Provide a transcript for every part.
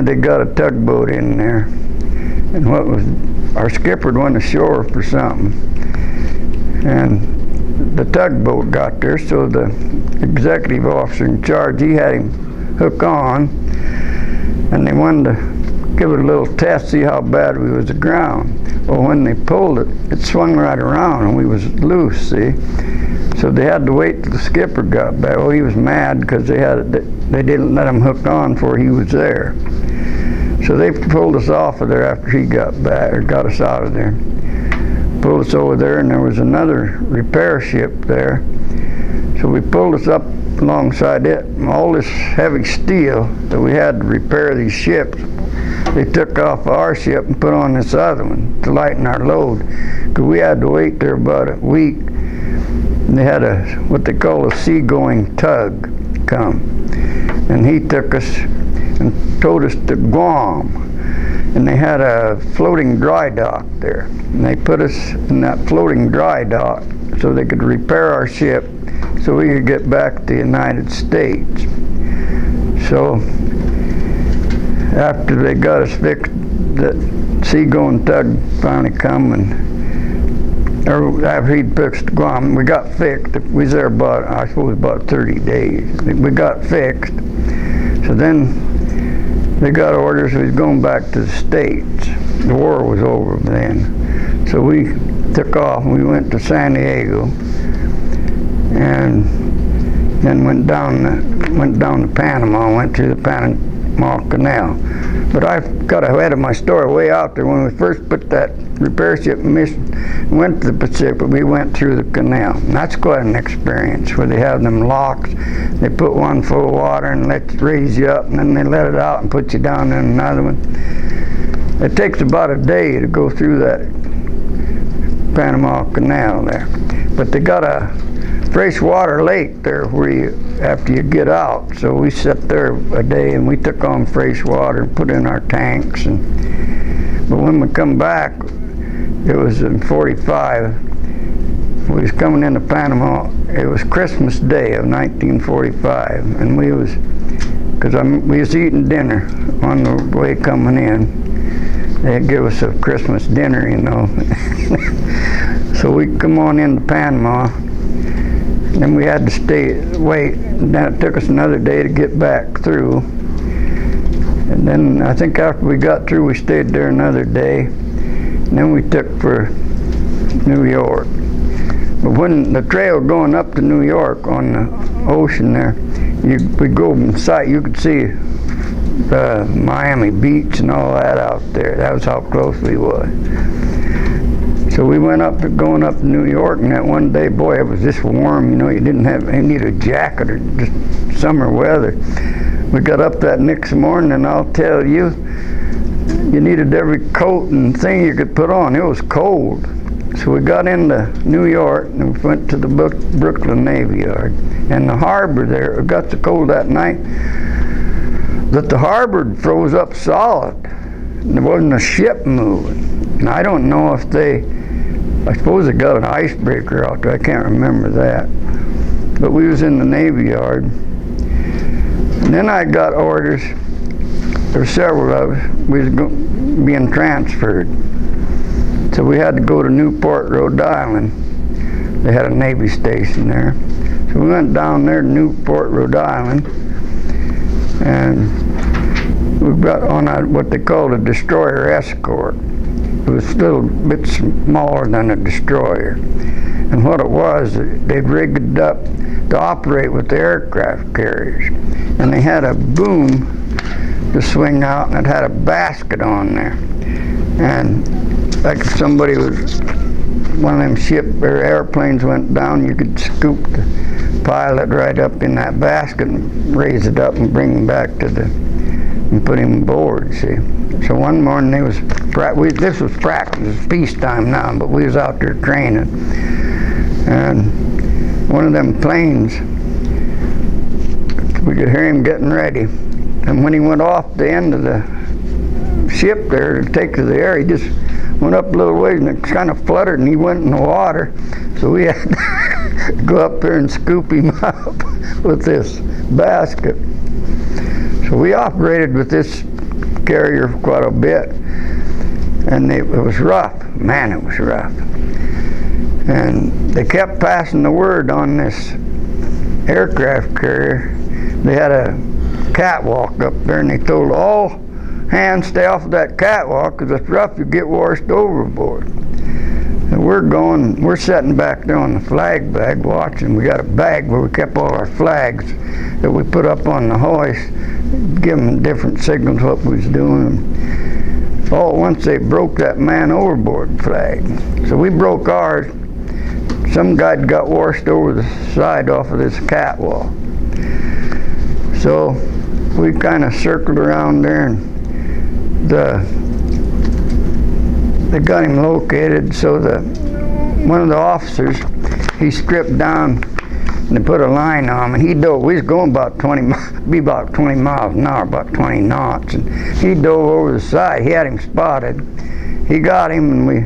They got a tugboat in there, and our skipper went ashore for something, and the tugboat got there, so the executive officer in charge, he had him hook on, and they wanted to give it a little test, see how bad we was aground. Well, when they pulled it, it swung right around, and we was loose, see? So they had to wait till the skipper got back. Well, he was mad because they didn't let him hook on before he was there. So they pulled us off of there after he got back, or got us out of there. Pulled us over there, and there was another repair ship there. So we pulled us up alongside it, and all this heavy steel that we had to repair these ships, they took off our ship and put on this other one to lighten our load, because we had to wait there about a week. And they had what they call a seagoing tug come, and he took us and towed us to Guam, and they had a floating dry dock there, and they put us in that floating dry dock so they could repair our ship so we could get back to the United States. So after they got us fixed, the seagoing tug finally come, or after he'd fixed Guam, we got fixed. We was there about 30 days. We got fixed. So then they got orders we was going back to the States. The war was over then. So we took off and we went to San Diego, and then went down to Panama, went through the Panama Canal. But I got ahead of my story way out there. When we first put that repair ship mission, went to the Pacific, we went through the canal. And that's quite an experience, where they have them locks. They put one full of water and raise you up, and then they let it out and put you down in another one. It takes about a day to go through that Panama Canal there. But they got a freshwater lake there where after you get out. So we sat there a day and we took on fresh water and put in our tanks. But when we come back, it was in 45. We was coming into Panama. It was Christmas Day of 1945, and we was eating dinner on the way coming in. They'd give us a Christmas dinner, you know. So we come on into Panama. Then we had to wait, and then it took us another day to get back through. And then I think after we got through, we stayed there another day. And then we took for New York. But when the trail going up to New York on the ocean there, we go in sight, you could see Miami Beach and all that out there. That was how close we was. So we went going up to New York, and that one day, boy, it was just warm, you know, you need a jacket or just summer weather. We got up that next morning, and I'll tell you, you needed every coat and thing you could put on. It was cold. So we got into New York, and we went to the Brooklyn Navy Yard. And the harbor there, it got so cold that night that the harbor froze up solid. And there wasn't a ship moving. And I don't know if I suppose they got an icebreaker out there, I can't remember that. But we was in the Navy Yard. And then I got orders, there were several of us, we was being transferred. So we had to go to Newport, Rhode Island. They had a Navy station there. So we went down there to Newport, Rhode Island, and we got on what they called a destroyer escort. It was a little bit smaller than a destroyer. And what it was, they'd rigged it up to operate with the aircraft carriers. And they had a boom to swing out, and it had a basket on there. And like if one of them or airplanes went down, you could scoop the pilot right up in that basket and raise it up and bring him back and put him aboard, see. So one morning this was practice, it was peacetime now, but we was out there training. And one of them planes, we could hear him getting ready. And when he went off the end of the ship there to take to the air, he just went up a little ways and it kind of fluttered and he went in the water. So we had to go up there and scoop him up with this basket. So we operated with this carrier for quite a bit, and it was rough. Man, it was rough. And they kept passing the word on this aircraft carrier. They had a catwalk up there, and they told all hands stay off of that catwalk because it's rough, you get washed overboard. And we're sitting back there on the flag bag watching. We got a bag where we kept all our flags that we put up on the hoist, give them different signals what we was doing. All at once they broke that man overboard flag. So we broke ours. Some guy got washed over the side off of this catwalk. So we kind of circled around there, and they got him located. So one of the officers, he stripped down and they put a line on him, and he dove. We was going about 20 miles an hour, about 20 knots, and he dove over the side. He had him spotted. He got him, and we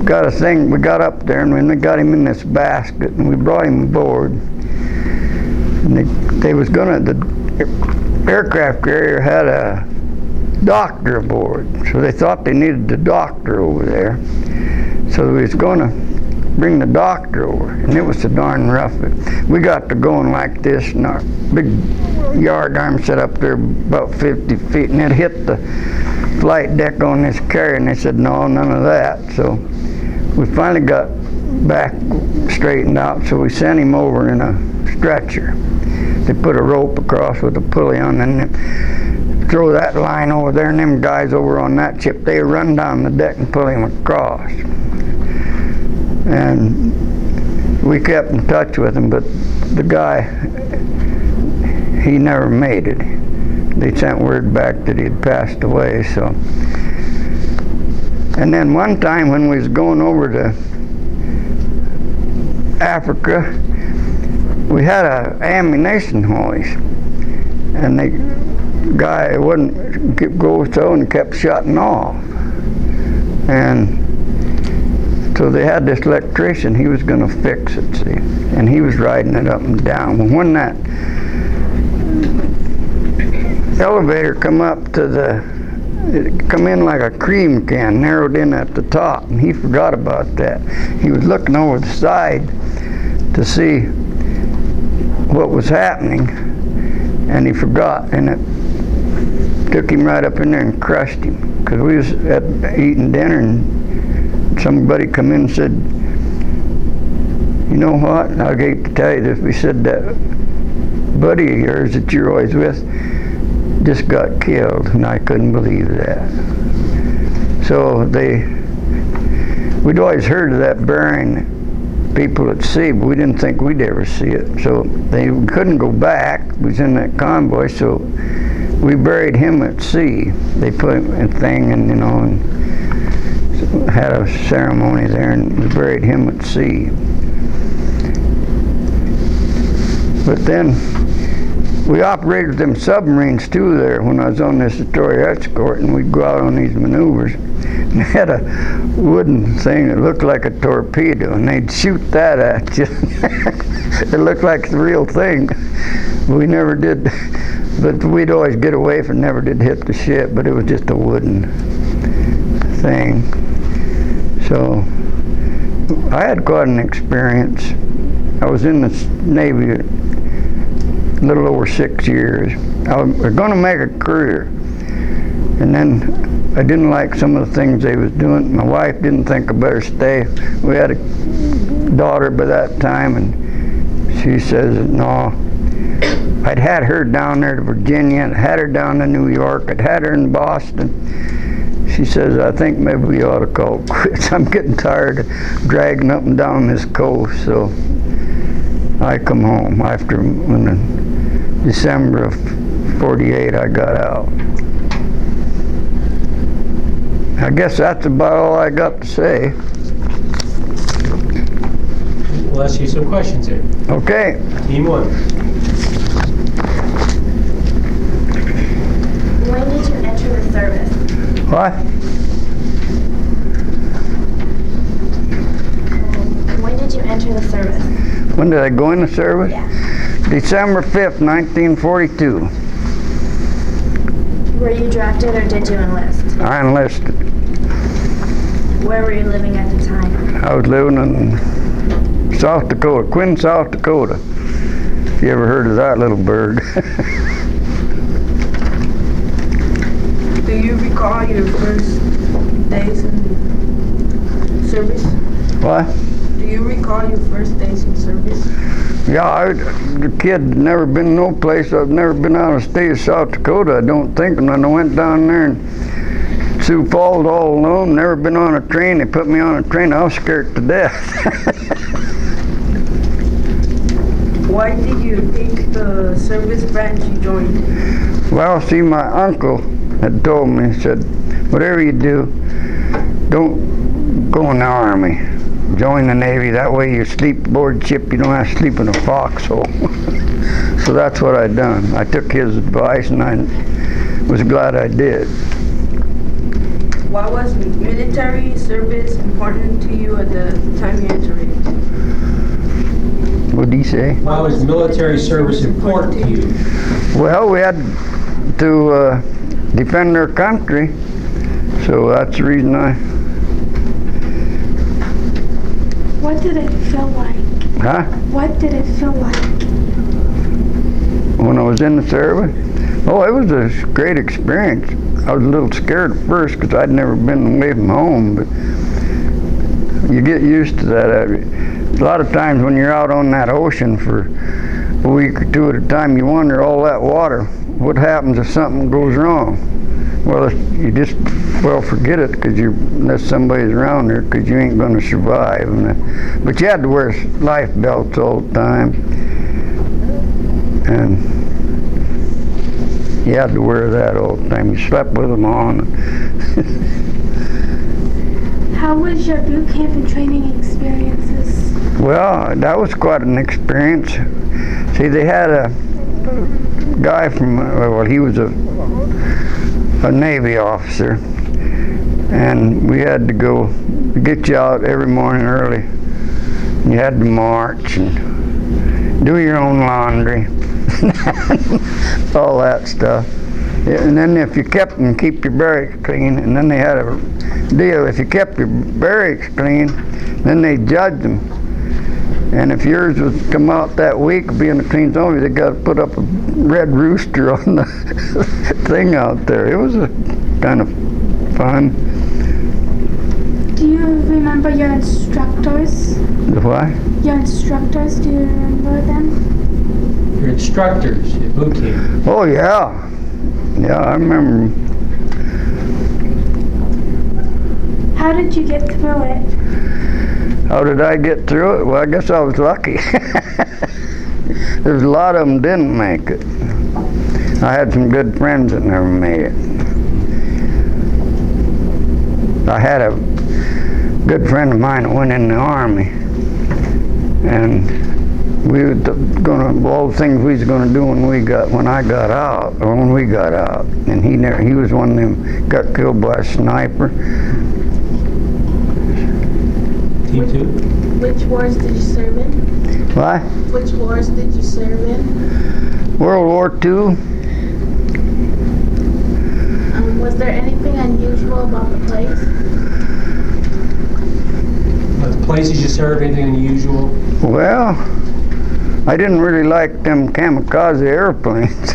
got a thing. We got up there, and we got him in this basket, and we brought him aboard. And the aircraft carrier had a doctor aboard, so they thought they needed the doctor over there. So we was going to bring the doctor over, and it was so darn rough. We got to going like this, and our big yard arm set up there about 50 feet, and it hit the flight deck on this carrier, and they said, no, none of that. So we finally got back straightened out, so we sent him over in a stretcher. They put a rope across with a pulley on, and throw that line over there, and them guys over on that ship, they run down the deck and pull him across. And we kept in touch with him, but the guy, he never made it. They sent word back that he had passed away. So, and then one time when we was going over to Africa, we had an ammunition hoist, and the guy wouldn't go so and kept shutting off. And so they had this electrician, he was going to fix it, see, and he was riding it up and down. When that elevator come up to it come in like a cream can, narrowed in at the top, and he forgot about that. He was looking over the side to see what was happening, and he forgot, and it took him right up in there and crushed him, because we was eating dinner, and somebody come in and said, you know what, I hate to tell you this, we said that buddy of yours that you're always with just got killed, and I couldn't believe that. So we'd always heard of that burying people at sea, but we didn't think we'd ever see it. So they couldn't go back, we was in that convoy, so we buried him at sea. They put a thing and, and had a ceremony there, and we buried him at sea. But then we operated them submarines too there when I was on this destroyer escort, and we'd go out on these maneuvers. And they had a wooden thing that looked like a torpedo, and they'd shoot that at you. It looked like the real thing. We never did, but we'd always get away from it, never did hit the ship, but it was just a wooden thing. So I had quite an experience. I was in the Navy a little over 6 years. I was going to make a career, and then I didn't like some of the things they was doing. My wife didn't think I better stay. We had a daughter by that time, and she says, no. I'd had her down there to Virginia, I'd had her down to New York, I'd had her in Boston. She says, I think maybe we ought to call quits. I'm getting tired of dragging up and down this coast. So I come home after in December of 48 I got out. I guess that's about all I got to say. We'll ask you some questions here. Okay. Team one. When did you enter the service? What? When did you enter the service? When did I go in the service? Yeah. December 5th, 1942. Were you drafted or did you enlist? I enlisted. Where were you living at the time? I was living in South Dakota, Quinn, South Dakota. If you ever heard of that little bird. Do you recall your first days in service? What? Do you recall your first days in service? Yeah, the kid never been no place. I've never been out of the state of South Dakota, I don't think. And when I went down there in Sioux Falls all alone, never been on a train. They put me on a train. I was scared to death. Why did you pick the service branch you joined? Well, see, my uncle had told me, he said, whatever you do, don't go in the Army. Join the Navy. That way you sleep aboard ship. You don't have to sleep in a foxhole. So that's what I done. I took his advice, and I was glad I did. Why was military service important to you at the time you entered it? What did he say? Why was military service important to you? Well, we had to defend our country, so that's the reason I. What did it feel like? Huh? What did it feel like? When I was in the service? Oh, it was a great experience. I was a little scared at first because I'd never been away from home, but you get used to that. A lot of times when you're out on that ocean for a week or two at a time, you wonder, all that water, what happens if something goes wrong? Well, you just, forget it, unless somebody's around there, because you ain't going to survive. But you had to wear life belts all the time, and you had to wear that all the time. You slept with them on. How was your boot camp and training experiences? Well, that was quite an experience. See, they had a guy from, he was a Navy officer, and we had to go get you out every morning early. You had to march and do your own laundry, all that stuff. Yeah, and then if you keep your barracks clean, and then they had a deal, if you kept your barracks clean, then they judged them. And if yours was come out that week being a clean zone, they got to put up a red rooster on the thing out there. It was a kind of fun. Do you remember your instructors? The what? Your instructors, do you remember them? Your instructors at boot camp. Oh yeah, yeah, I remember 'em. How did you get through it? How did I get through it? Well, I guess I was lucky. There's a lot of them didn't make it. I had some good friends that never made it. I had a good friend of mine that went in the Army, and we were all the things we was gonna do when we got out, and he was one of them got killed by a sniper. Team 2? Which wars did you serve in? What? Which wars did you serve in? World War II. Was there anything unusual about the place? The places you served, anything unusual? Well, I didn't really like them kamikaze airplanes.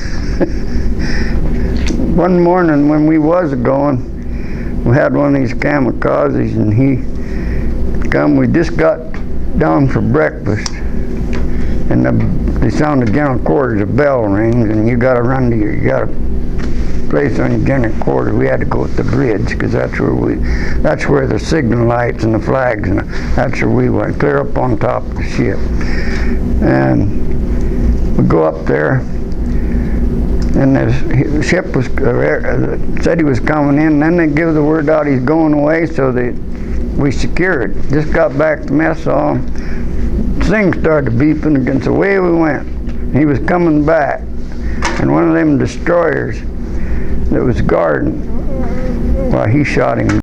One morning when we was going, we had one of these kamikazes, and we just got down for breakfast, and the sound of general quarters, the bell rings, and you got a place on your general quarters. We had to go at the bridge, because that's where the signal lights and the flags, and that's where we went, clear up on top of the ship. And we go up there, and the ship was said he was coming in, and then they give the word out he's going away, so we secured. Just got back to mess hall. Things started beeping again, so away we went. He was coming back, and one of them destroyers that was guarding, well, he shot him